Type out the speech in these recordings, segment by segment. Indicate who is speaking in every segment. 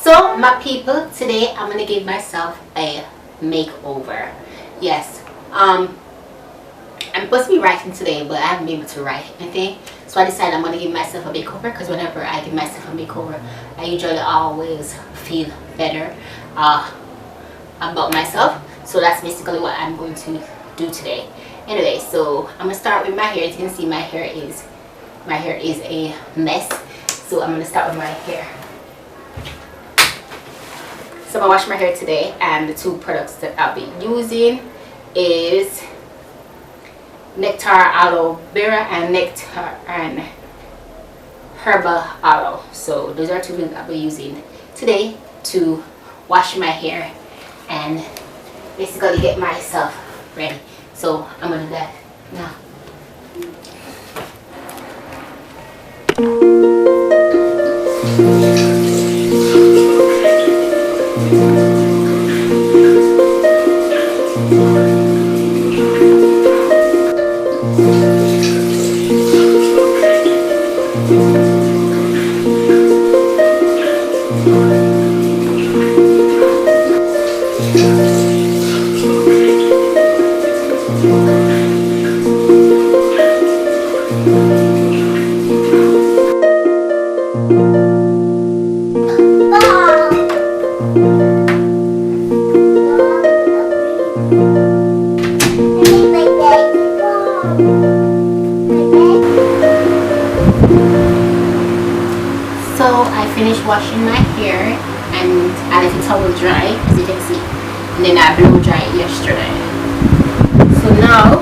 Speaker 1: So my people, today I'm gonna give myself a makeover. Yes, I'm supposed to be writing today, but I haven't been able to write anything, so I decided I'm gonna give myself a makeover, because whenever I give myself a makeover, I usually always feel better about myself. So that's basically what I'm going to do today. Anyway, so I'm gonna start with my hair. As you can see, my hair is a mess, so I'm gonna start with my hair. So I'm gonna wash my hair today, and the two products that I'll be using is Nectar Aloe Vera and Nectar and Herbal Aloe. So those are two things I'll be using today to wash my hair and basically get myself ready. So I'm gonna do that now. So I finished washing my hair and I let the towel dry, as you can see, and then I blow dry it yesterday. So now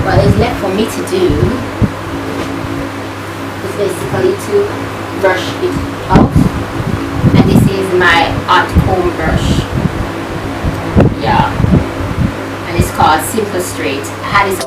Speaker 1: what is left for me to do is basically to brush it out, and this is my hot comb brush. Yeah, and it's called Simple Straight. I had this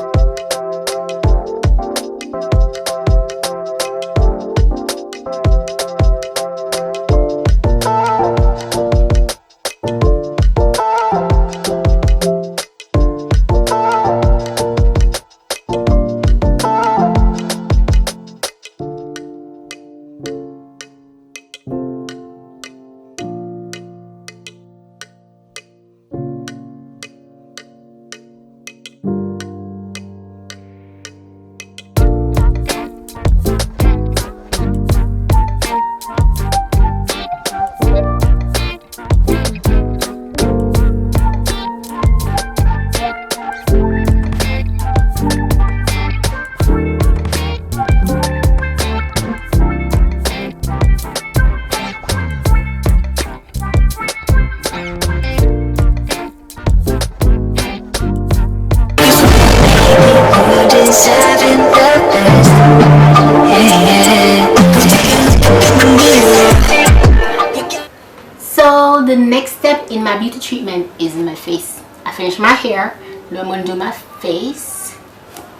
Speaker 1: So the next step in my beauty treatment is my face. I finished my hair, now I'm going to do my face.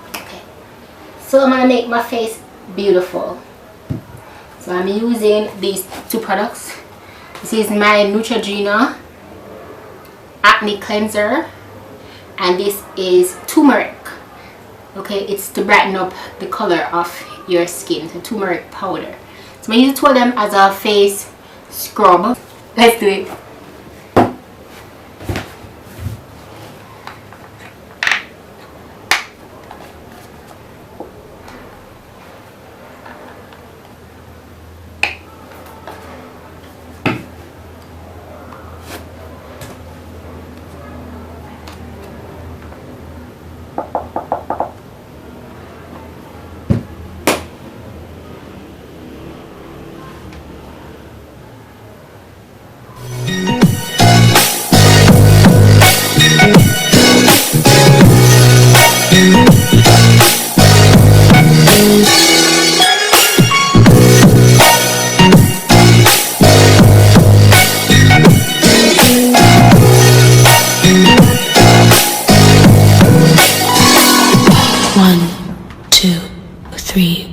Speaker 1: Okay, so I'm going to make my face beautiful. So I'm using these two products. This is my Neutrogena Acne Cleanser, and this is Turmeric. Okay, it's to brighten up the color of your skin, so turmeric powder. So I'm going to use two of them as a face scrub. Let's do it.
Speaker 2: One, two, three.